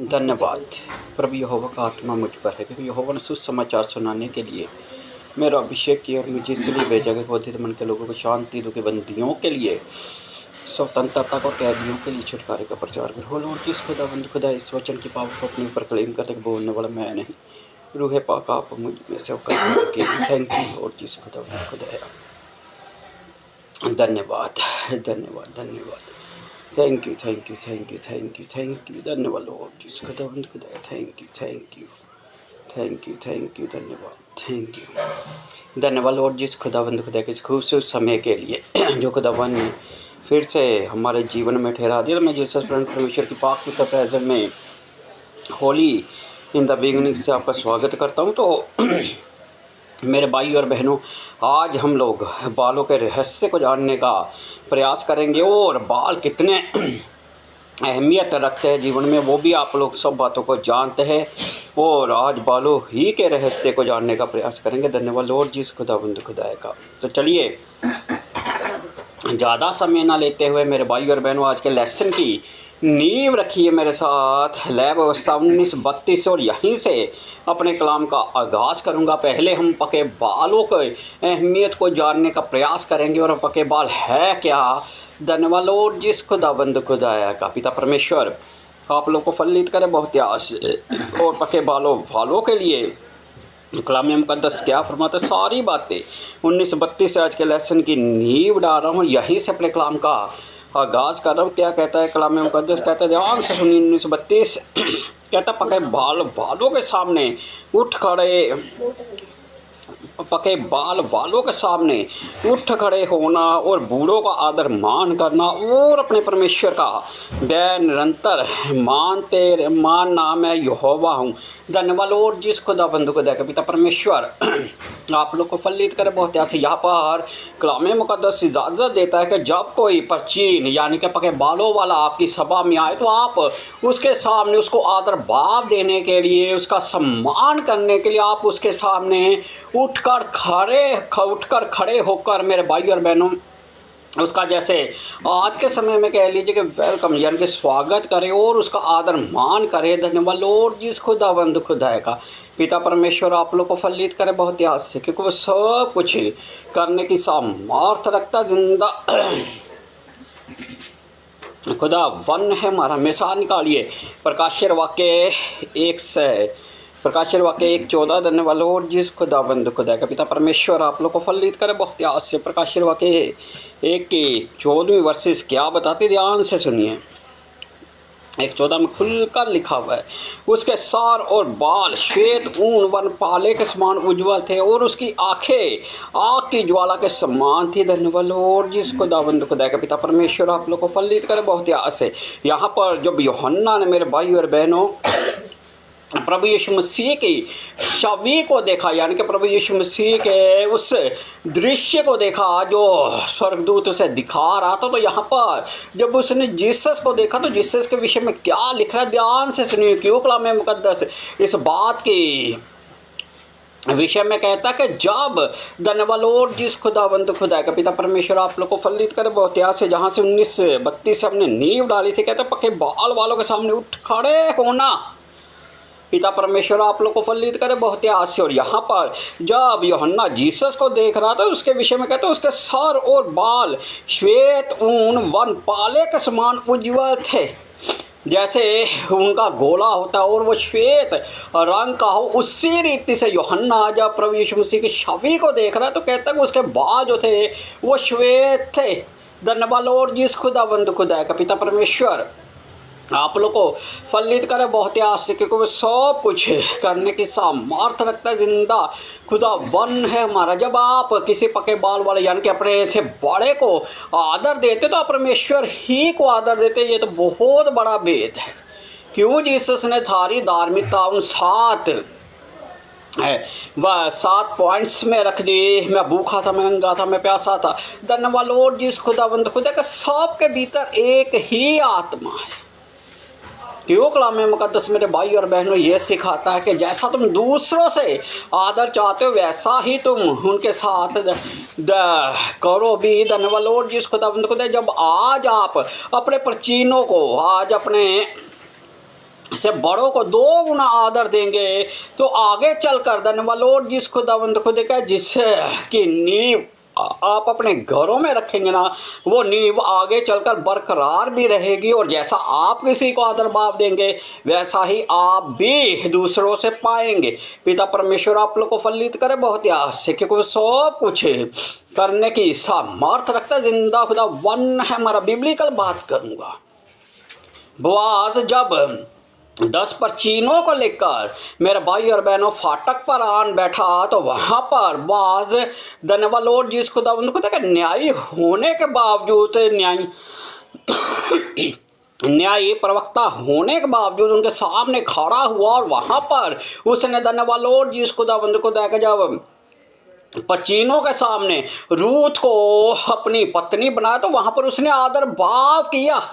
धन्यवाद प्रभु यहोवा का आत्मा मुझ पर है, क्योंकि यहोवा ने सुसमाचार सुनाने के लिए मेरा अभिषेक किया और मुझे इसलिए भेजा कि क्रोधित मन के लोगों को शांति दो, के बंदियों के लिए स्वतंत्रता को, कैदियों के लिए छुटकारे का प्रचार करो। लॉर्ड जिस खुदा इस वचन की पावर को अपने ऊपर क्लेम करते बोलने वाला मैं नहीं, रूह पाक आप मुझ में से थैंक यू लॉर्ड जिस खुदा। धन्यवाद धन्यवाद धन्यवाद, thank you thank you thank you thank you thank you. धन्यवाद लॉर्ड जिस खुदा, thank you thank you thank you thank you. धन्यवाद थैंक यू। धन्यवाद लॉर्ड जिस खुदा के इस खूबसूरत समय के लिए जो खुदावन ने फिर से हमारे जीवन में ठहरा दिया। मैं जीसस परमेश्वर की पाक पवित्र प्रेजेंस में होली इन द बिगिनिंग से आपका स्वागत करता हूँ। तो मेरे भाई और बहनों, आज हम लोग बालों के रहस्य को जानने का प्रयास करेंगे और बाल कितने अहमियत रखते हैं जीवन में, वो भी आप लोग सब बातों को जानते हैं। और आज बालों ही के रहस्य को जानने का प्रयास करेंगे। धन्यवाद लॉर्ड जिस खुदाए का। तो चलिए ज़्यादा समय ना लेते हुए मेरे भाई और बहनों, आज के लेसन की नींव रखिए मेरे साथ। लैब अवस्था 1932 और यहीं से अपने कलाम का आगाज़ करूंगा। पहले हम पके बालों की अहमियत को जानने का प्रयास करेंगे। और पके बाल है क्या? धन्यवाद लॉर्ड जिस खुदाया का पिता परमेश्वर आप लोग को फलित करे बहुत आस। और पके बालों के लिए कलाम मुक़द्दस क्या फरमाता है, सारी बातें 1932 से आज के लेसन की नींव डाल रहा हूँ। यहीं से अपने कलाम का आगाज़ कर रहा हूँ। क्या कहता है कलाम मुक़द्दस? कहता है ध्यान से सुनिए। 1932 कहता पके बालों के सामने उठ खड़े, पके बाल वालों के सामने उठ खड़े होना और बूढ़ों का आदर मान करना और अपने परमेश्वर का वह निरंतर मानना मैं यहोवा हूँ। धन्यवाद लॉर्ड जिस खुदा के पिता परमेश्वर आप लोग को फलित करे बहुत ऐसे। यहाँ पर कलाम मुक़द्दस इजाज़त देता है कि जब कोई प्राचीन यानी कि पके बालों वाला आपकी सभा में आए, तो आप उसके सामने उसको आदर भाव देने के लिए, उसका सम्मान करने के लिए आप उसके सामने उठकर खड़े होकर मेरे भाई और बहनों उसका जैसे आज के समय में कह लीजिए कि वेलकम यानी कि स्वागत करें और उसका आदर मान करें। धन्यवाद लॉर्ड जिस खुदाए का पिता परमेश्वर आप लोग को फलित करे बहुत याद से, क्योंकि वो सब कुछ करने की सामर्थ रखता। जिंदा खुदा वन है हमारा। हमेशा निकालिए प्रकाशित वाक्य 1:14। धन्यवाद लॉर्ड जिस खुदा का पिता परमेश्वर आप लोग को फलित करे बहुत याद से। प्रकाशित वाक्य 1:14 वर्सेस क्या बताते, ध्यान से सुनिए। 1:14 में खुलकर लिखा हुआ है, उसके सार और बाल श्वेत ऊन वन पाले के समान उज्ज्वल थे और उसकी आंखें आग की ज्वाला के समान थी। धन्यवाद लॉर्ड जिस खुदा का पिता परमेश्वर आप लोग को फलित करे बहुत याद से। यहाँ पर जब यूहन्ना ने मेरे भाई और बहनों प्रभु यीशु मसीह की छवि को देखा, यानी कि प्रभु यीशु मसीह के उस दृश्य को देखा जो स्वर्गदूत उसे दिखा रहा था, तो यहाँ पर जब उसने जीसस को देखा तो जीसस के विषय में क्या लिख रहा है, ध्यान से सुनिए। क्यों कलाम मुक़द्दस इस बात की विषय में कहता है कि जब धन्यवाद लॉर्ड जिस खुदा का पिता परमेश्वर आप लोग को फलित करे बहुत याद से, जहाँ से 1932 से हमने नींव डाली थी, कहता पक्के बाल वालों के सामने उठ खड़े होना पिता परमेश्वर आप लोग को फलित करे बहुत याद से। और यहाँ पर जब यूहन्ना जीसस को देख रहा था उसके विषय में कहते उसके सर और बाल श्वेत ऊन वन पाले के समान उज्ज्वल थे, जैसे उनका गोला होता है और वो श्वेत रंग का हो। उसी रीति से यूहन्ना जब प्रभु यीशु मसीह की छवि को देख रहा है तो कहता है उसके बाल जो थे वो श्वेत थे। धन्यवाद लॉर्ड जिस खुदा का पिता परमेश्वर आप लोग को फलित करे बहुत आस से, क्योंकि वो सब कुछ करने की सामर्थ रखता है। जिंदा खुदा वन है हमारा। जब आप किसी पके बाल वाले यानी कि अपने से बड़े को आदर देते तो आप परमेश्वर ही को आदर देते। ये तो बहुत बड़ा भेद है। क्यों जीसस ने थारी धार्मिकता उन 7 पॉइंट्स में रख दी। मैं भूखा था, मैं नंगा था, मैं प्यासा था। धन्यवाद लॉर्ड जिस खुदा का सबके भीतर एक ही आत्मा है। क्यों कलाम मुक़द्दस मेरे भाई और बहनों ये सिखाता है कि जैसा तुम दूसरों से आदर चाहते हो वैसा ही तुम उनके साथ करो भी। धन्यवाद लॉर्ड जिस खुदा जब आज आप अपने प्राचीनों को, आज अपने से बड़ों को 2 गुना आदर देंगे तो आगे चलकर धन्यवाद लॉर्ड जिस खुदावंद खुदा का जिससे कि नींव आप अपने घरों में रखेंगे ना, वो नींव आगे चलकर बरकरार भी रहेगी। और जैसा आप किसी को आदर भाव देंगे वैसा ही आप भी दूसरों से पाएंगे। पिता परमेश्वर आप लोग को फलित करे बहुत ही आस से, क्योंकि वो सब कुछ करने की सामर्थ रखता है। जिंदा खुदा वन है हमारा। बिब्लिकल बात करूँगा, बोआज जब 10 परचीनों को लेकर मेरे भाई और बहनों फाटक पर आन बैठा तो वहाँ पर बाज धन्यवाद लॉर्ड जिस खुदा उनको तक न्यायी होने के बावजूद न्यायी प्रवक्ता होने के बावजूद उनके सामने खड़ा हुआ। और वहाँ पर उसने धन्यवाद लॉर्ड जिस खुदा को देखा जब परचीनों के सामने रूथ को अपनी पत्नी बनाया तो वहाँ पर उसने आदर भाव किया।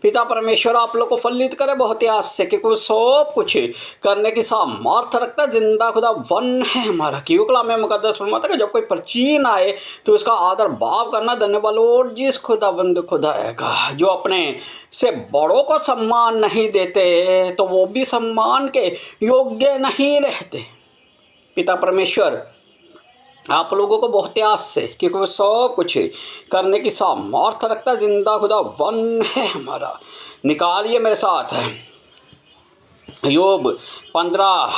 पिता परमेश्वर आप लोग को फलित करे बहुत ही आस से, क्योंकि वो सब कुछ करने की सामर्थ रखता है। जिंदा खुदा वन है हमारा। क्यों कलाम में मुकद्दस फरमाता है कि जब कोई परचीन आए तो उसका आदर भाव करना। धन्यवाद लॉर्ड जिस खुदाबंद खुदा का जो अपने से बड़ों को सम्मान नहीं देते तो वो भी सम्मान के योग्य नहीं रहते। पिता परमेश्वर आप लोगों को बहुत आस से, क्योंकि वो सब कुछ करने की सामर्थ रखता है। जिंदा खुदा वन है हमारा। निकालिए मेरे साथ अय्यूब 15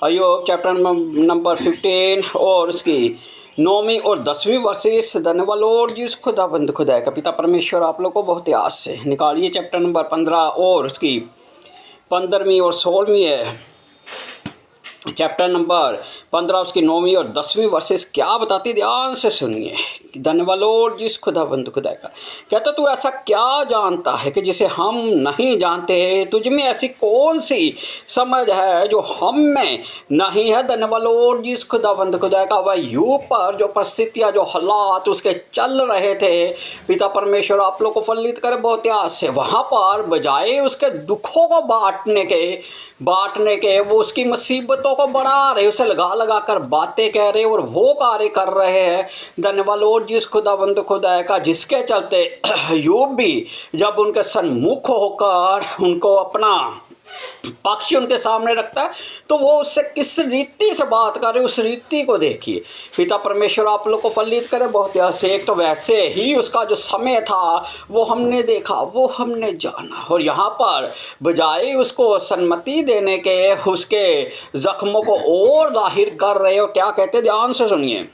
अय्यूब चैप्टर नंबर 15 और उसकी 9वीं और 10वीं वर्सेस। धन्यवाद लॉर्ड जिस खुदा बंद खुदा का पिता परमेश्वर आप लोग को बहुत आस से। निकालिए चैप्टर नंबर 15 और उसकी 15वीं और 16वीं है। चैप्टर नंबर 15 उसकी 9वीं और 10वीं वर्सेस क्या बताती, ध्यान से सुनिए। धन्यवाद लॉर्ड जिस खुदाबंद खुदा का कहता तू ऐसा क्या जानता है कि जिसे हम नहीं जानते, तुझ में ऐसी कौन सी समझ है जो हम में नहीं है। धन्यवाद लॉर्ड जिस खुदाबंद खुदा का वह यूं पर जो परिस्थितियाँ जो हालात उसके चल रहे थे, पिता परमेश्वर आप लोग को फलित करे बहुत आस से। वहाँ पर बजाय उसके दुखों को बांटने के वो उसकी मुसीबतों को बढ़ा रहे, उसे लगा कर बातें कह रहे और वो कार्य कर रहे हैं। धन्यवाद लॉर्ड जिस खुदाबंद खुदा का जिसके चलते यूब भी जब उनके सन्मुख होकर उनको अपना पक्ष उनके सामने रखता है तो वो उससे किस रीति से बात करे, उस रीति को देखिए। पिता परमेश्वर आप लोग को फलित करे बहुत ऐसे। एक तो वैसे ही उसका जो समय था वो हमने देखा, वो हमने जाना, और यहाँ पर बजाय उसको सम्मति देने के उसके जख्मों को और जाहिर कर रहे हो। क्या कहते, ध्यान से सुनिए।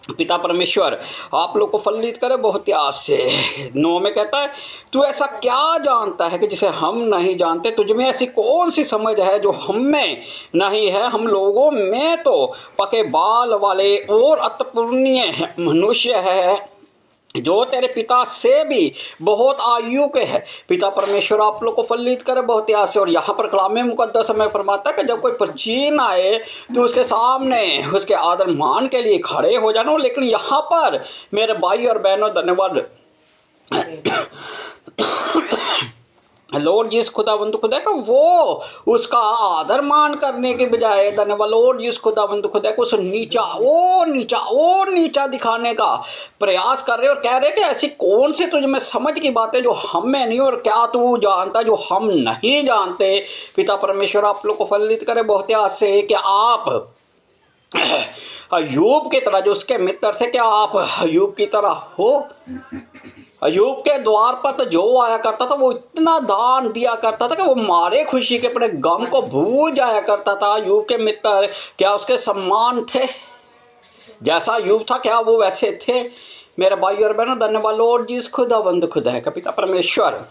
पिता परमेश्वर आप लोग को फलित करे बहुत आस से। 9 में कहता है तू ऐसा क्या जानता है कि जिसे हम नहीं जानते, तुझ में ऐसी कौन सी समझ है जो हम में नहीं है। हम लोगों में तो पके बाल वाले और अतपुर्णीय मनुष्य है जो तेरे पिता से भी बहुत आयु के है। पिता परमेश्वर आप लोग को फलित करे बहुत आस से। और यहाँ पर कलाम मुकद्दस में फरमाता है कि जब कोई परचीन आए तो उसके सामने उसके आदर मान के लिए खड़े हो जाना। लेकिन यहाँ पर मेरे भाई और बहनों धन्यवाद लॉर्ड जिस खुदाबंद खुदा का वो उसका आदर मान करने के बजाय धन्यवाद लॉर्ड जिस खुदाबंद खुदा को उस नीचा दिखाने का प्रयास कर रहे और कह रहे कि ऐसी कौन सी तुझ में समझ की बातें जो हम में नहीं, और क्या तू जानता जो हम नहीं जानते। पिता परमेश्वर आप लोग को फलित करे बहुत आस से कि आप अय्यूब की तरह जो उसके मित्र थे, क्या आप अय्यूब की तरह हो। अय्यूब के द्वार पर तो जो आया करता था वो इतना दान दिया करता था कि वो मारे खुशी के अपने गम को भूल जाया करता था। अय्यूब के मित्र क्या उसके सम्मान थे, जैसा अय्यूब था क्या वो वैसे थे। मेरे भाई और बहनों धन्यवाद लॉर्ड जिस खुदाबंद खुदा का पिता परमेश्वर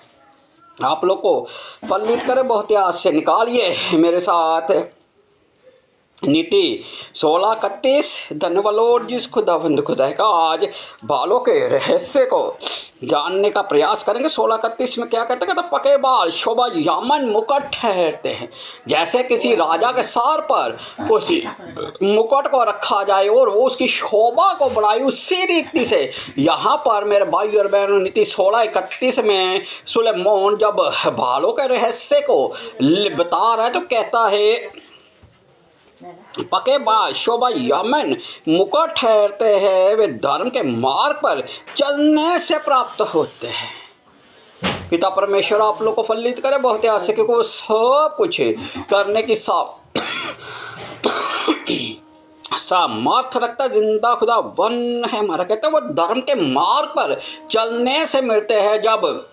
आप लोग को फलित करे बहुत आस से। निकालिए मेरे साथ नीति 16:31। धन्यवाद लॉर्ड जिस खुदाबंद खुदा का आज बालों के रहस्य को जानने का प्रयास करेंगे। 16:31 में क्या कहते हैं, पके बाल शोभा यामन मुकुट ठहरते हैं। जैसे किसी राजा के सर पर उसी मुकुट को रखा जाए और वो उसकी शोभा को बढ़ाए, उसी रीति से यहाँ पर मेरे भाई और बहनों नीति 16:31 में सुलेमान जब बालों के रहस्य को बता रहा है तो कहता है पके बाल शोभा यमन मुकुट ठहरते हैं, वे धर्म के मार्ग पर चलने से प्राप्त होते हैं। पिता परमेश्वर आप लोग को फलित करे बहुत आस से, क्योंकि वो सब कुछ करने की सामर्थ रखता जिंदा खुदा वन है हमारा। कहते हैं वो धर्म के मार्ग पर चलने से मिलते हैं। जब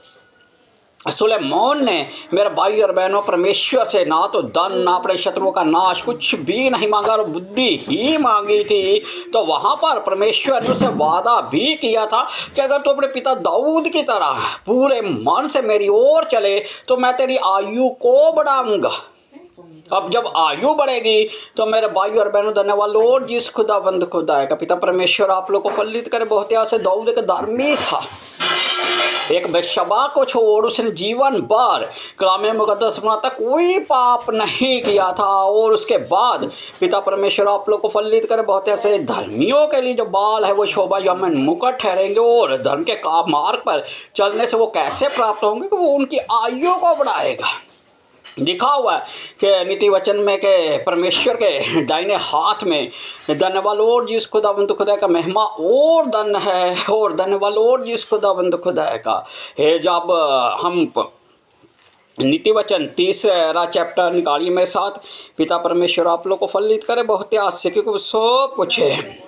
सुलेमान ने मेरे भाई और बहनों परमेश्वर से ना तो धन ना अपने शत्रुओं का नाश कुछ भी नहीं मांगा और बुद्धि ही मांगी थी, तो वहां पर परमेश्वर ने उसे वादा भी किया था कि अगर तू अपने पिता दाऊद की तरह पूरे मन से मेरी ओर चले तो मैं तेरी आयु को बढ़ाऊंगा। अब जब आयु बढ़ेगी तो मेरे भाई और बहनों, धन्यवाद लॉर्ड जिस खुदाबंद खुदा का पिता परमेश्वर आप लोग को फलित करे बहुत से। दाऊद एक धार्मी था, एक बेशबा को छोड़ उसने जीवन भर कलामे मुकद्दस बनाता कोई पाप नहीं किया था। और उसके बाद पिता परमेश्वर आप लोग को फलित करे बहुत ऐसे। धर्मियों के लिए जो बाल है वो शोभा यमन मुकुट ठहरेंगे, और धर्म के मार्ग पर चलने से वो कैसे प्राप्त होंगे कि वो उनकी आयु को बढ़ाएगा। लिखा हुआ है कि नीति वचन में के परमेश्वर के दाहिने हाथ में धन्यवाद लॉर्ड जिस खुदावंद खुदा का महिमा और धन है, और धन्यवाद लॉर्ड जिस खुदावंद खुदा का है। जब हम नीति वचन 30 चैप्टर निकालिए मेरे साथ, पिता परमेश्वर आप लोग को फलित करे बहुत आस से, क्योंकि सब कुछ है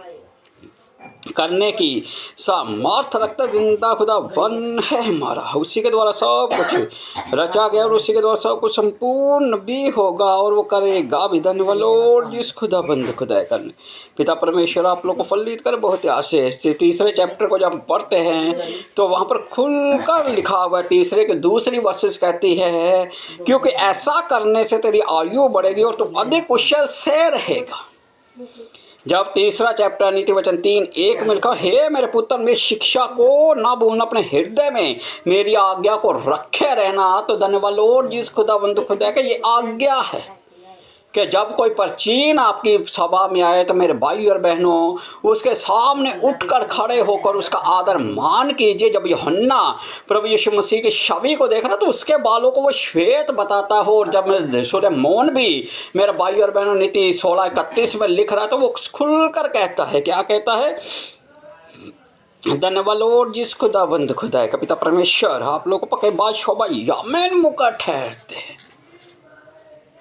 करने की सामर्थ रखता जिंदा खुदा वन है हमारा। उसी के द्वारा सब कुछ रचा गया और उसी के द्वारा सब कुछ संपूर्ण भी होगा और वो करेगा भी। धन्यवाद लॉर्ड जिस खुदा बंद खुदा करने पिता परमेश्वर आप लोग को फलित करे बहुत आसे। तीसरे चैप्टर को जब हम पढ़ते हैं तो वहाँ पर खुलकर लिखा हुआ है, तीसरे के दूसरी वर्सेस कहती है क्योंकि ऐसा करने से तेरी आयु बढ़ेगी और तुम अधिक कुशल से रहेगा। जब तीसरा चैप्टर नीति वचन 3:1 में लिखा, हे मेरे पुत्र मेरी शिक्षा को ना भूलना, अपने हृदय में मेरी आज्ञा को रखे रहना। तो धन्यवाद लॉर्ड जिस खुदा बंधु खुदा का ये आज्ञा है कि जब कोई परचीन आपकी सभा में आए तो मेरे भाई और बहनों उसके सामने उठकर खड़े होकर उसका आदर मान कीजिए। जब यूहन्ना प्रभु यीशु मसीह की छवि को देखा ना तो उसके बालों को वो श्वेत बताता हो। और जब सुलेमान भी मेरे भाई और बहनों नीति 16:31 में लिख रहा है तो वो खुलकर कहता है, क्या कहता है? धन्यवाद लॉर्ड जिस खुदा बंद खुदा का पिता परमेश्वर आप लोगों को पके बाद शोभा यमन मुकुट ठहरते हैं।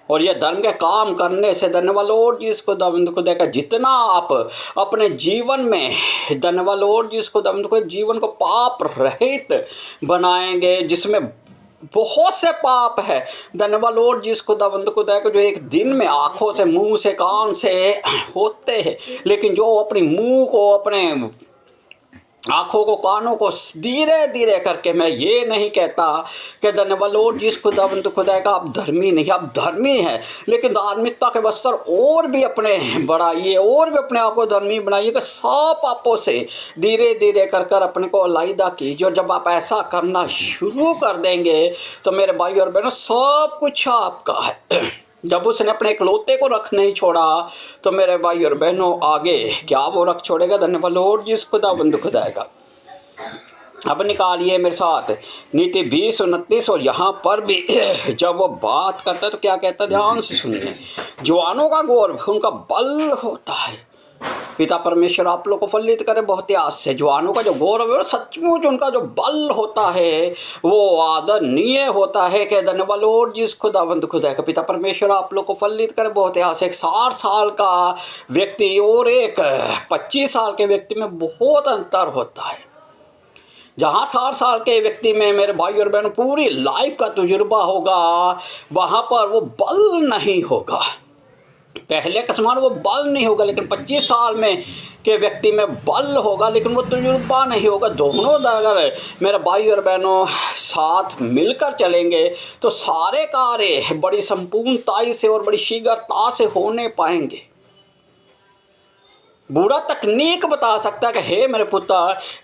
और यह धर्म के काम करने से धन्यवाद लॉर्ड जिस खुदावंद खुदा का जितना आप अपने जीवन में धन्यवाद लॉर्ड जिस खुदावंद खुदा जीवन को पाप रहित बनाएंगे, जिसमें बहुत से पाप है। धन्यवाद लॉर्ड जिस खुदावंद खुदा को जो एक दिन में आंखों से मुंह से कान से होते हैं, लेकिन जो अपनी मुंह को अपने आँखों को कानों को धीरे धीरे करके, मैं ये नहीं कहता कि धन्यवाद लॉर्ड जिस खुदावंद खुदा का आप धर्मी नहीं, आप धर्मी हैं, लेकिन धार्मिकता के बस्तर और भी अपने बढ़ाइए और भी अपने आप को धर्मी बनाइए कि सब पापों से धीरे धीरे कर कर अपने को अलहदा कीजिए। और जब आप ऐसा करना शुरू कर देंगे तो मेरे भाई और बहनों सब कुछ आपका है। जब उसने अपने इकलौते को रख नहीं छोड़ा तो मेरे भाई और बहनों आगे क्या वो रख छोड़ेगा? धन्यवाद लॉर्ड जिस खुदावंद खुदा का। अब निकालिए मेरे साथ नीति 20:29, और यहाँ पर भी जब वो बात करता है तो क्या कहता है, ध्यान से सुनिए। जवानों का गौरव उनका बल होता है। पिता परमेश्वर आप लोग को फलित करे बहुत आस से। जवानों का जो गौरव है सचमुच उनका जो बल होता है वो आदरणीय होता है कि धन्यवाद लॉर्ड जिस खुदावंद खुदा का पिता परमेश्वर आप लोग को फलित करे बहुत आस। एक 60 साल का व्यक्ति और एक 25 साल के व्यक्ति में बहुत अंतर होता है। जहाँ 60 साल के व्यक्ति में मेरे भाई और बहनों पूरी लाइफ का तजुर्बा होगा, वहाँ पर वो बल नहीं होगा, पहले का समान वो बल नहीं होगा। लेकिन 25 साल में के व्यक्ति में बल होगा लेकिन वो तजुर्बा नहीं होगा। दोनों अगर मेरे भाई और बहनों साथ मिलकर चलेंगे तो सारे कार्य बड़ी संपूर्णता से और बड़ी शीघ्रता से होने पाएंगे। बुरा तकनीक बता सकता है कि हे मेरे पुत्र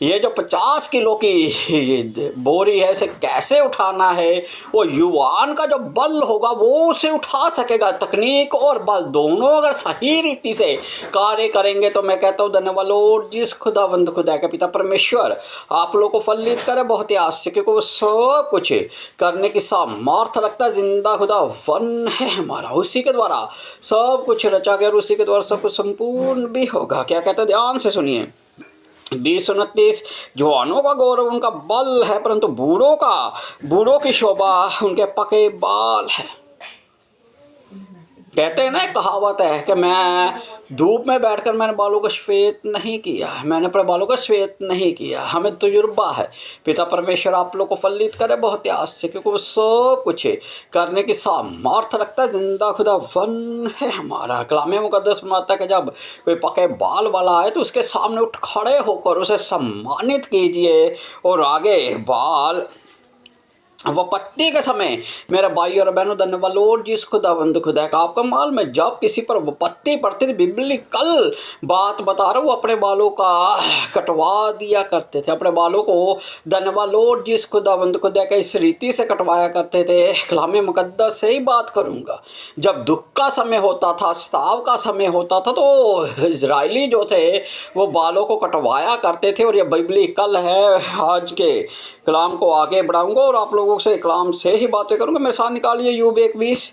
ये जो 50 किलो की बोरी है इसे कैसे उठाना है। वो युवान का जो बल होगा वो उसे उठा सकेगा। तकनीक और बल दोनों अगर सही रीति से कार्य करेंगे तो मैं कहता हूँ धन्यवाद लॉर्ड जिस खुदावंद खुदा का पिता परमेश्वर आप लोग को फलित करे बहुत ही आस से, क्योंकि वो सब कुछ करने की सामर्थ रखता जिंदा खुदा वन है हमारा। उसी के द्वारा सब कुछ रचा गया और उसी के द्वारा सब कुछ संपूर्ण भी होगा। क्या कहता है, ध्यान से सुनिए। 20-29 जवानों का गौरव उनका बल है, परंतु बूढ़ों की शोभा उनके पके बाल है। कहते हैं ना, एक कहावत है कि मैं धूप में बैठकर मैंने बालों को श्वेत नहीं किया, मैंने अपने बालों को श्वेत नहीं किया। हमें तजुर्बा है। पिता परमेश्वर आप लोग को फलित करे बहुत याद से, क्योंकि वो सब कुछ करने की सामर्थ्य रखता है। जिंदा खुदा वन है हमारा। कलाम मुकद्दस फरमाता है कि जब कोई पके बाल वाला आए तो उसके सामने उठ खड़े होकर उसे सम्मानित कीजिए। और आगे बाल विपत्ति के समय मेरे भाई और बहनों, धन्यवाद लॉर्ड जिस खुदावंद खुदा का आपका माल में जब किसी पर विपत्ति पड़ती थी, बिब्लिकल बात बता रहा हूँ, अपने बालों का कटवा दिया करते थे। अपने बालों को धन्यवाद लॉर्ड जिस खुदावंद खुदा का इस रीति से कटवाया करते थे। कलाम मुकद्दस से ही बात करूँगा। जब दुख का समय होता था, स्ताव का समय होता था, तो इजरायली जो थे वो बालों को कटवाया करते थे। और ये बिब्लिकल है। आज के कलाम को आगे बढ़ाऊंगा और आप लोगों से कलाम से ही बातें करूंगा। मेरे साथ निकालिए यूब 1:20।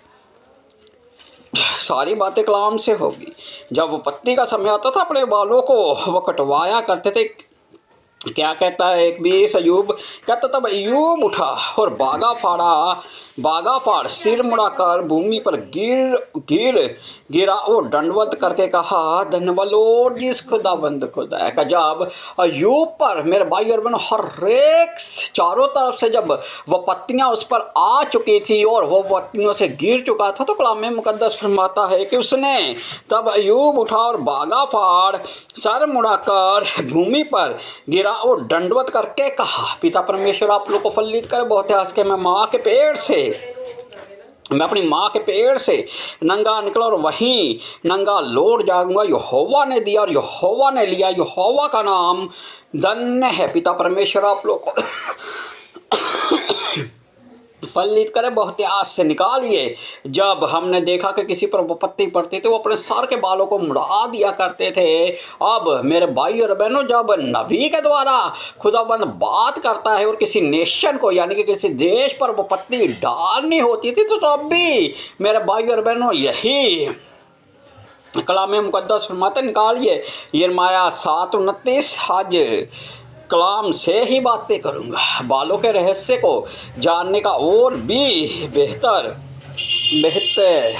सारी बातें कलाम से होगी। जब विपत्ति का समय आता था, अपने बालों को वो कटवाया करते थे। क्या कहता है 1:20 अयूब कहता, तब अयूब उठा और बागा फाड़ सिर मुड़ाकर भूमि पर गिरा और दंडवत करके कहा, धन्यवाद लॉर्ड जिस खुदाबंद खुदा का। जब अयूब पर मेरे भाई और बहनों हर एक चारों तरफ से जब विपत्तियां उस पर आ चुकी थी और वो विपत्तियों से गिर चुका था, तो कलाम मुकद्दस फरमाता है कि उसने तब अयूब उठा और बागा फाड़ सर मुड़ाकर भूमि पर गिरा और दंडवत करके कहा। पिता परमेश्वर आप लोग को फलित करे बहुत है। आज के मैं अपनी माँ के पेड़ से नंगा निकला और वहीं नंगा लौट जाऊंगा। यहोवा ने दिया और यहोवा ने लिया, यहोवा का नाम धन्य है। पिता परमेश्वर आप लोग को फलित करे बहुत आस से निकालिए। जब हमने देखा कि किसी पर विपत्ति पड़ती थी, वो अपने सर के बालों को मुड़ा दिया करते थे। अब मेरे भाई और बहनों, जब नबी के द्वारा खुदाबंद बात करता है और किसी नेशन को यानी कि किसी देश पर विपत्ति डालनी होती थी, तो अब भी मेरे भाई और बहनों यही कलाम मुकद्दस फरमाते, निकालिए यिर्मयाह 7:29। आज कलाम से ही बातें करूंगा। बालों के रहस्य को जानने का और भी बेहतर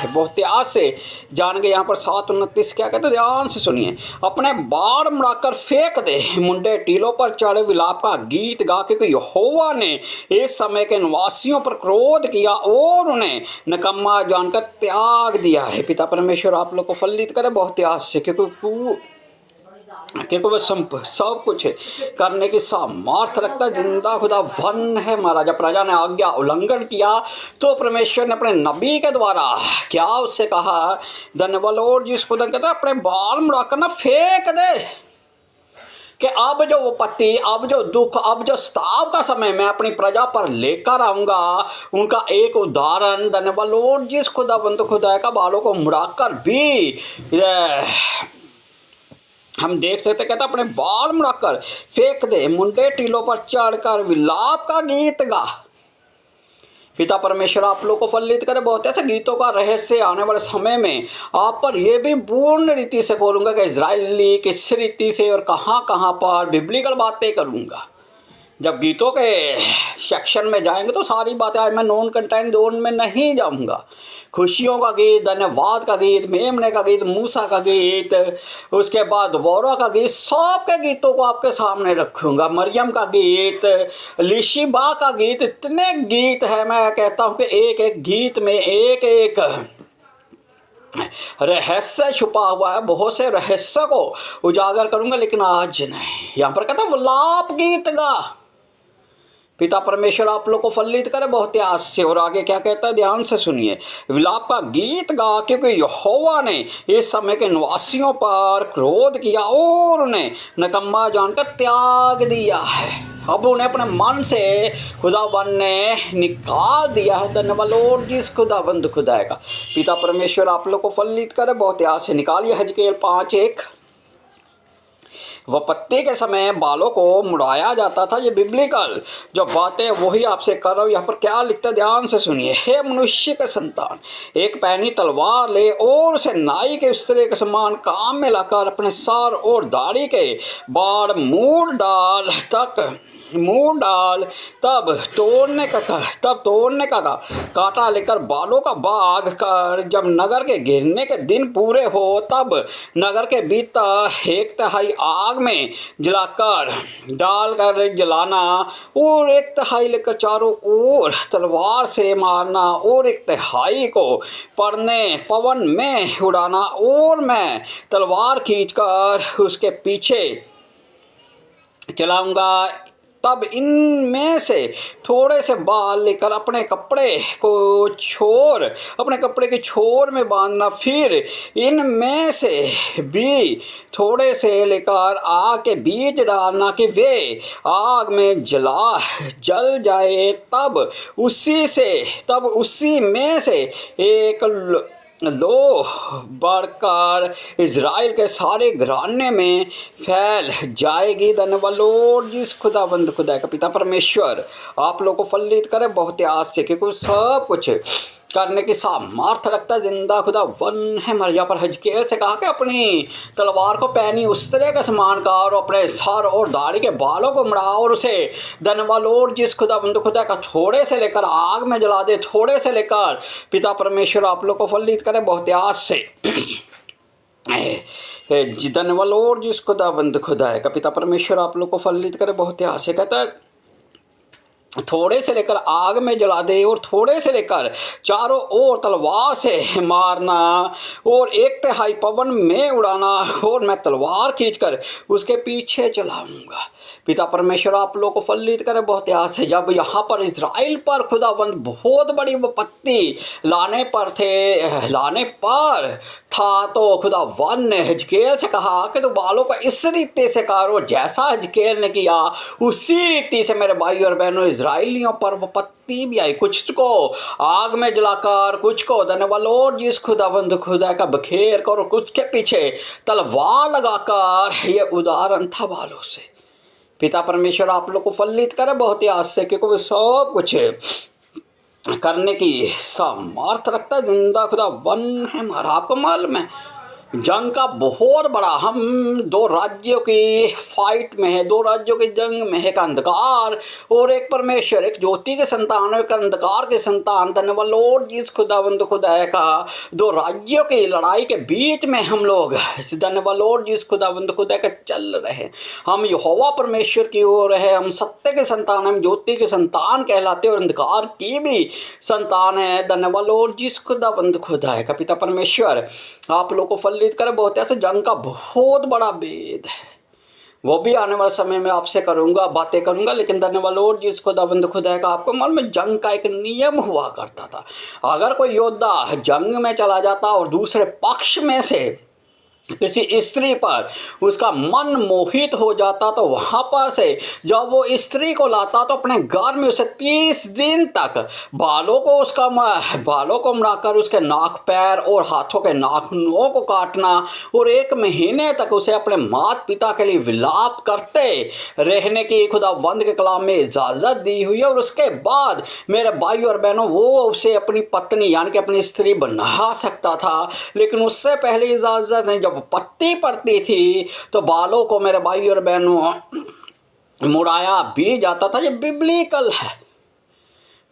बहुत आस से जान गए। यहाँ पर 7:29 क्या कहते हैं, ध्यान से सुनिए। अपने बाड़ मुड़ाकर फेंक दे, मुंडे टीलों पर चढ़े विलाप का गीत गा, क्योंकि यहोवा ने इस समय के निवासियों पर क्रोध किया और उन्हें निकम्मा जानकर त्याग दिया है। पिता परमेश्वर आप लोग को फलित करे बहुत आस से, क्योंकि वह सब कुछ करने की सामर्थ्य रखता है। जिंदा खुदा वन है हमारा। जब प्रजा ने आज्ञा उल्लंघन किया, तो परमेश्वर ने अपने नबी के द्वारा क्या उससे कहा, धन्यवाद लॉर्ड जिस खुदा कहता है, अपने बाल मुड़ाकर ना फेंक दे कि अब जो विपत्ति, अब जो दुख, अब जो स्ताव का समय मैं अपनी प्रजा पर लेकर आऊंगा। उनका एक उदाहरण, धन्यवाद लॉर्ड जिस खुदा का बालों को मुड़ाकर भी हम देख सकते। कहता अपने बाल मुड़ाकर फेंक दे, मुंडे टीलों पर चढ़कर विलाप का गीत गा। पिता परमेश्वर आप लोग को फलित करे बहुत ऐसे गीतों का रहस्य आने वाले समय में आप पर यह भी पूर्ण रीति से बोलूंगा कि इजरायली किस रीति से और कहाँ पर बिब्लिकल बातें करूंगा। जब गीतों के सेक्शन में जाएंगे तो सारी बातें, आज मैं नॉन कंटेंट जोन में नहीं जाऊंगा। खुशियों का गीत, धन्यवाद का गीत, मेमने का गीत, मूसा का गीत, उसके बाद बोरा का गीत, सब के गीतों को आपके सामने रखूंगा। मरियम का गीत, लिशिबा का गीत, इतने गीत है। मैं कहता हूँ कि एक एक गीत में एक एक रहस्य छुपा हुआ है। बहुत से रहस्य को उजागर करूंगा, लेकिन आज नहीं। यहाँ पर कहता है विलाप गीत गा। पिता परमेश्वर आप लोग को फलित करे बहुत आस से। और आगे क्या कहता है, ध्यान से सुनिए। विलाप का गीत गा, क्योंकि यहोवा ने इस समय के निवासियों पर क्रोध किया और उन्हें निकम्मा जानकर त्याग दिया है। अब उन्हें अपने मन से खुदाबंद ने निकाल दिया है। धन्यवाद लॉर्ड जिस खुदाबंद खुदा का। पिता परमेश्वर आप लोग को फलित करे बहुत आस से। निकालिए हजकेल 5:1। विपत्ति के समय बालों को मुड़ाया जाता था। ये बिब्लिकल जो बातें वही आपसे कर रहा हूँ। यहाँ पर क्या लिखता है ध्यान से सुनिए। हे मनुष्य के संतान, एक पैनी तलवार ले और उसे नाई के बिस्तरे के समान काम में लाकर अपने सर और दाढ़ी के बाड़ मुंह डाल तब तोड़ने का कांटा लेकर बालों का बाग कर जब नगर के गिरने के दिन पूरे हो तब नगर के भीतर 1/3 आग में जलाकर डालकर जलाना और 1/3 लेकर चारों ओर तलवार से मारना और 1/3 को पवन में उड़ाना और मैं तलवार खींचकर उसके पीछे चलाऊंगा। तब इनमें से थोड़े से बाल लेकर अपने कपड़े के छोर में बांधना, फिर इनमें से भी थोड़े से लेकर आग के बीच डालना कि वे आग में जल जाए। तब उसी में से एक लो बढ़कर इज़राइल के सारे घराने में फैल जाएगी। धन्यवाद लॉर्ड जिस खुदा का पिता परमेश्वर आप लोगों को फलित करे बहुत आज से, क्योंकि सब कुछ करने की सामर्थ रखता जिंदा खुदा वन है। मरिया पर हिजकिय्याह से कहा कि अपनी तलवार को पैनी उस तरह का समान का और अपने सर और दाढ़ी के बालों को मुड़ा और उसे धन्यवाद लॉर्ड जिस खुदा का थोड़े से लेकर आग में जला दे। थोड़े से लेकर पिता परमेश्वर आप लोग को फलित करे बहुत आज से। धन्यवाद लॉर्ड जिस खुदा है का पिता परमेश्वर आप लोग को फलित करे बहुत आज से। कहता है थोड़े से लेकर आग में जला दे और थोड़े से लेकर चारों ओर तलवार से मारना और 1/3 पवन में उड़ाना और मैं तलवार खींचकर उसके पीछे चलाऊंगा। पिता परमेश्वर आप लोग को फलित करे बहुत आज से। जब यहाँ पर इज़राइल पर खुदावंद बहुत बड़ी विपत्ति लाने पर था तो खुदावंद ने हिजकिय्याह से कहा कि तू बालों का इस रीति से कर, और जैसा हिजकिय्याह ने किया उसी रीति से मेरे भाई और बहनों इज़राइलियों पर विपत्ति भी आई। कुछ को आग में जलाकर, कुछ को धन्यवाद लॉर्ड जिस खुदा का बखेर कर, और कुछ के पीछे तलवार लगाकर। ये उदाहरण था बालों से। पिता परमेश्वर आप लोग को फलित करे बहुत ही आज से, क्योंकि वो सब कुछ करने की सामर्थ रखता जिंदा खुदा वन है। हमारा आपको मालूम है जंग का बहुत बड़ा, हम 2 राज्यों की फाइट में है, 2 राज्यों की जंग में है। एक अंधकार और एक परमेश्वर, एक ज्योति के संतान और एक अंधकार के संतान। धन्यवाद लॉर्ड जिस खुदा का 2 राज्यों की लड़ाई के बीच में हम लोग धन्यवाद लॉर्ड जिस खुदा का चल रहे। हम यहोवा परमेश्वर की ओर है, हम सत्य के संतान, हम ज्योति के संतान कहलाते और अंधकार की भी संतान है। धन्यवाद लॉर्ड जिस खुदा का पिता परमेश्वर आप लोग को फलित करे बहुत ऐसे। जंग का बहुत बड़ा भेद है, वो भी आने वाले समय में आपसे बातें करूंगा। लेकिन धन्यवाद लॉर्ड जिस खुदा का आपको मालूम है जंग का एक नियम हुआ करता था। अगर कोई योद्धा जंग में चला जाता और दूसरे पक्ष में से किसी स्त्री पर उसका मन मोहित हो जाता तो वहाँ पर से जब वो स्त्री को लाता तो अपने घर में उसे 30 दिन तक बालों को मुड़ाकर उसके नाक, पैर और हाथों के नाखूनों को काटना और 1 महीने तक उसे अपने माता पिता के लिए विलाप करते रहने की खुदावंद के कलाम में इजाज़त दी हुई है। और उसके बाद मेरे भाई और बहनों वो उसे अपनी पत्नी यानी कि अपनी स्त्री बना सकता था, लेकिन उससे पहले इजाज़त नहीं। जब पत्ती पड़ती थी तो बालों को मेरे भाई और बहनों मुड़ाया भी जाता था। ये बिब्लिकल है,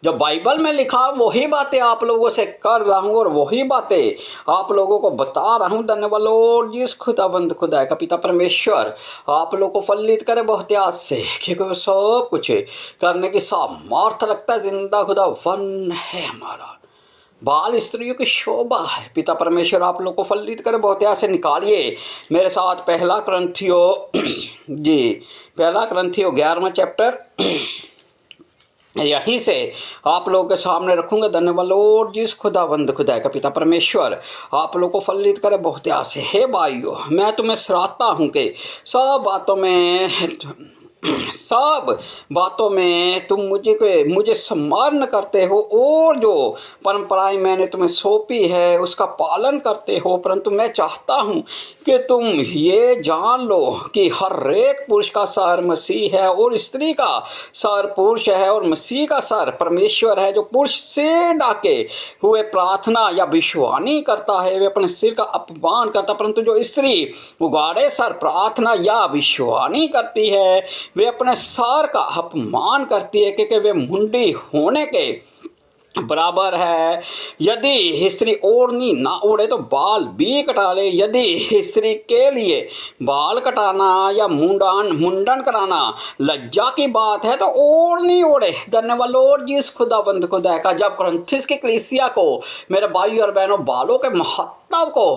जो बाइबल में लिखा वही बातें आप लोगों से कर रहा हूँ और वही बातें आप लोगों को बता रहा हूँ। धन्यवाद लॉर्ड जिस खुदा का पिता परमेश्वर आप लोगों को फलित करे बहुत आज से, क्योंकि सब कुछ करने की सामर्थ रखता जिंदा खुदा वन है। हमारा बाल स्त्रियों की शोभा है। पिता परमेश्वर आप लोग को फलित करे बहुत ऐसे। निकालिए मेरे साथ 1 कुरिन्थियों 11वां चैप्टर, यहीं से आप लोगों के सामने रखूंगा। धन्यवाद लॉर्ड जिस खुदा का पिता परमेश्वर आप लोग को फलित करे बहुत आसे। हे भाइयों, मैं तुम्हें सराहता हूँ कि सब बातों में सब बातों में तुम मुझे सम्मान करते हो और जो परंपराएं मैंने तुम्हें सौंपी है उसका पालन करते हो, परंतु मैं चाहता हूँ कि तुम ये जान लो कि हर एक पुरुष का सर मसीह है और स्त्री का सर पुरुष है और मसीह का सर परमेश्वर है। जो पुरुष से डाके हुए प्रार्थना या विश्वानी करता है वे अपने सिर का अपमान करता, परंतु जो स्त्री उगाड़े सर प्रार्थना या विश्वानी करती है वे अपने सर का अपमान करती है, क्योंकि वे मुंडी होने के बराबर है। यदि स्त्री ओढ़नी ना ओढ़े तो बाल भी कटा ले। यदि स्त्री के लिए बाल कटाना या मुंडन कराना लज्जा की बात है तो ओढ़नी ओढ़े। धन्यवाद लॉर्ड जी इस खुदाबंद खुदा का। जब कुरिन्थियों की कलीसिया को मेरे भाई और बहनों बालों के महत्व को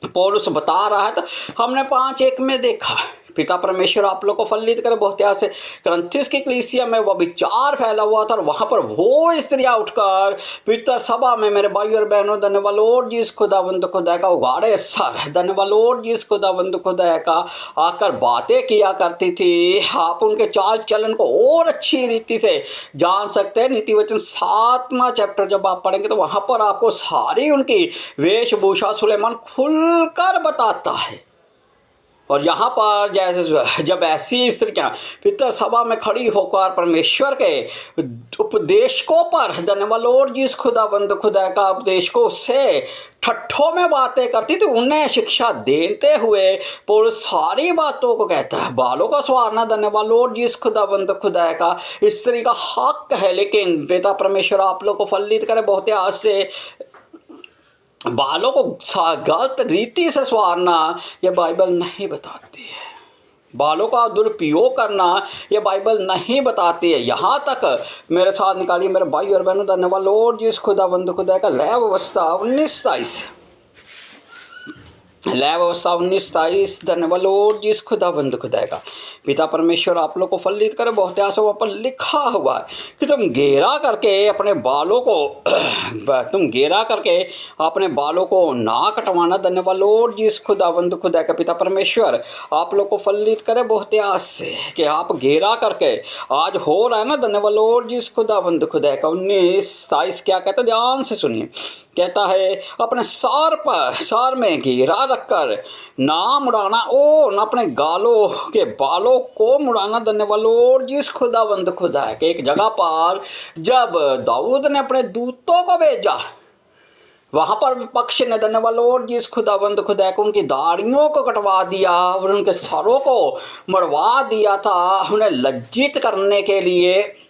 पौलुस बता रहा है तो हमने 5:1 में देखा, पिता परमेश्वर आप लोग को फलित करे। बहुत से कुरिन्थियों की कलीसिया में वो विचार फैला हुआ था और वहां पर वो स्त्रियां उठकर पवित्र सभा में मेरे भाई और बहनों धन्यवाद लॉर्ड जी इस खुदाबंद खुदा का उगाड़े सर धन्यवाद लॉर्ड जी इस खुदाबंद खुदा का आकर बातें किया करती थी। आप उनके चाल चलन को और अच्छी रीति से जान सकते हैं। नीति वचन 7वां चैप्टर जब आप पढ़ेंगे तो वहां पर आपको सारी उनकी वेशभूषा सुलेमान खुलकर बताता है। और यहाँ पर जैसे जब ऐसी स्त्रियाँ पितर सभा में खड़ी होकर परमेश्वर के उपदेशकों पर धन्यवाद लॉर्ड जी इस खुदाबंद खुदा का उपदेशकों से ठट्ठों में बातें करती थी, उन्हें शिक्षा देते हुए पौलुस सारी बातों को कहता है। बालों का संवारना धन्यवाद लॉर्ड जी इस खुदाबंद खुदा का स्त्री का हक है, लेकिन पिता परमेश्वर आप लोग को फलित करे। बहुत आज से बालों को गलत रीति से संवारना यह बाइबल नहीं बताती है। बालों का दुरुपयोग करना यह बाइबल नहीं बताती है। यहाँ तक मेरे साथ निकालिए मेरे भाई और बहनों धन्यवाद लॉर्ड जी इस खुदाबंद खुदा का लय व्यवस्था 19:23 धन्यवाद लॉर्ड जी इस खुदाबंद खुदा का। पिता परमेश्वर आप लोग को फलित करे। बहुत ऐसा वहाँ पर लिखा हुआ है कि तुम घेरा करके अपने बालों को ना कटवाना। धन्यवाद लॉर्ड जी इस खुदाबंद खुदा का। पिता परमेश्वर आप लोग को फलित करे बहुत आस से कि आप घेरा करके आज हो रहा है ना। धन्यवाद लॉर्ड जी इस खुदाबंद खुदा का। 19:27 क्या कहता है, ध्यान से सुनिए। कहता है अपने सर में घेरा रखकर ना मुड़ाना और न अपने गालों के बालों को मुड़ाना। धन्यवाद लॉर्ड जी इस खुदाबंद खुदा है कि एक जगह पर जब दाऊद ने अपने दूतों को भेजा वहां पर विपक्ष ने धन्यवाद लॉर्ड जी इस खुदाबंद खुदा को उनकी दाढ़ियों को कटवा दिया और उनके सरों को मरवा दिया था उन्हें लज्जित करने के लिए।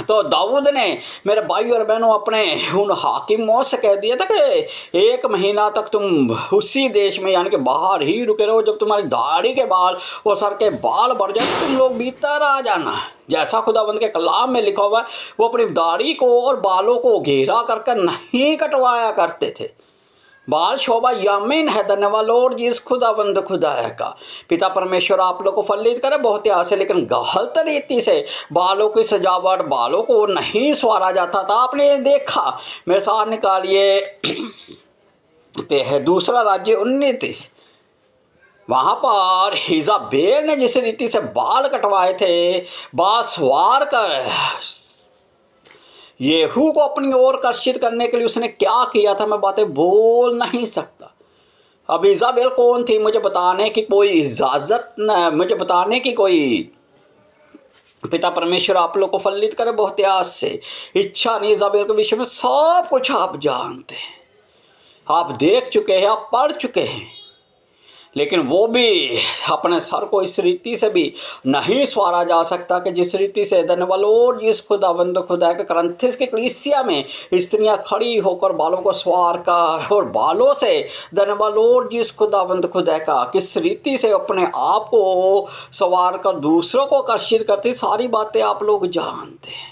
तो दाऊद ने मेरे भाई और बहनों अपने उन हाकिमों से कह दिया था कि 1 महीना तक तुम उसी देश में यानी कि बाहर ही रुके रहो। जब तुम्हारी दाढ़ी के बाल और सर के बाल बढ़ जाए तुम लोग भीतर आ जाना। जैसा खुदाबंद के कलाम में लिखा हुआ है वो अपनी दाढ़ी को और बालों को घेरा कर नहीं कटवाया करते थे। बाल शोभा यामीन है। धन्यवाद लॉर्ड जी इस खुदाबंद खुदा का। पिता परमेश्वर आप लोग को फलित करे बहुत आस है, लेकिन गलत रीति से बालों की सजावट बालों को नहीं संवारा जाता था। आपने देखा, मेरे साथ निकालिए दूसरा राज्य 19:30। वहां पर इजाबेल ने जिस रीति से बाल कटवाए थे, बाल सवार कर येहू को अपनी ओर आकर्षित करने के लिए उसने क्या किया था, मैं बातें बोल नहीं सकता। अब इजाबेल कौन थी मुझे बताने की कोई इजाजत न, मुझे बताने की कोई पिता परमेश्वर आप लोग को फलित करे बहुत आस से इच्छा नहीं। इजाबेल के विषय में सब कुछ आप जानते हैं, आप देख चुके हैं, आप पढ़ चुके हैं, लेकिन वो भी अपने सर को इस रीति से भी नहीं संवारा जा सकता कि जिस रीति से धन्यवाद लॉर्ड जी इस खुदाबंद खुदा के कुरिन्थियों की कलीसिया में स्त्रियां खड़ी होकर बालों को संवार कर और बालों से धन्यवाद लॉर्ड जी इस खुदाबंद खुदा का किस रीति से अपने आप को संवार कर दूसरों को आकर्षित करती, सारी बातें आप लोग जानते हैं।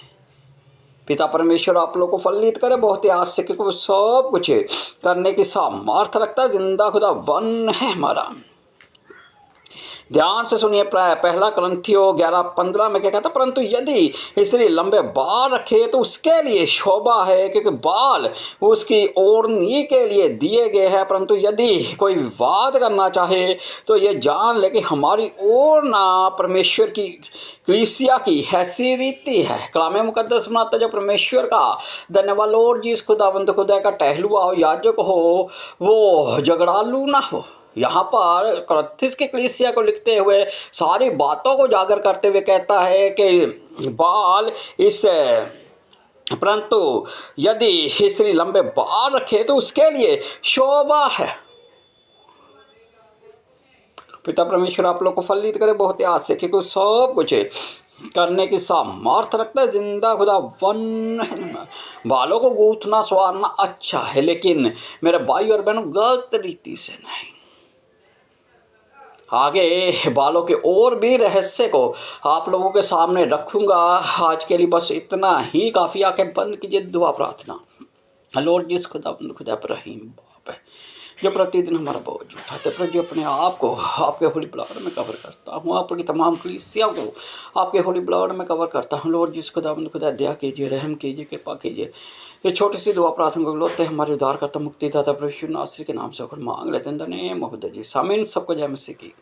पिता परमेश्वर आप लोग को फलित करे बहुत ही आस से, क्योंकि वो सब कुछ करने की सामर्थ्य रखता है। जिंदा खुदा वन है हमारा। ध्यान से सुनिए, पहला करंथियों 11:15 में क्या कहता है, परंतु यदि स्त्री लंबे बाल रखे तो उसके लिए शोभा है, क्योंकि बाल उसकी ओढ़नी के लिए दिए गए हैं। परंतु यदि कोई विवाद करना चाहे तो ये जान ले कि हमारी ओढ़ना परमेश्वर की कलीसिया की ऐसी रीति है। कलाम मुकद्दस बनाता जो परमेश्वर का धन्यवाद लॉर्ड जी, इस खुदाबंद खुदा का टहलुआ हो, याजक हो, वो झगड़ालू ना हो। यहाँ पर कुरिन्थियों की कलीसिया को लिखते हुए सारी बातों को उजागर करते हुए कहता है कि बाल इस परंतु यदि स्त्री लंबे बाल रखे तो उसके लिए शोभा है। पिता परमेश्वर आप लोग को फलित करे बहुत याद से, क्योंकि सब कुछ करने की सामर्थ रखता है। जिंदा खुदा वन बालों को गूंथना संवारना अच्छा है, लेकिन मेरे भाई और बहनों गलत रीति से नहीं। आगे बालों के और भी रहस्य को आप लोगों के सामने रखूंगा। आज के लिए बस इतना ही काफ़ी। आंखें बंद कीजिए, दुआ प्रार्थना। लॉर्ड जिस खुदा पर रहीम बाप है, जो प्रतिदिन हमारा बोझ उठाते, पर जो अपने आप को आपके होली ब्लड में कवर करता हूँ, आपकी तमाम कलीसिया को आपके होली ब्लड में कवर करता हूँ। लॉर्ड जिस खुदा दया कीजिए, रहम कीजिए, कृपा कीजिए। ये छोटी सी दुआ प्रार्थना को लोते हमारे उद्धारकर्ता मुक्तिदाता प्रभु यीशु नासरी के नाम से होकर मांग लेते हैं। In the name of the Jesus, आमीन। सबको जय मसीह की।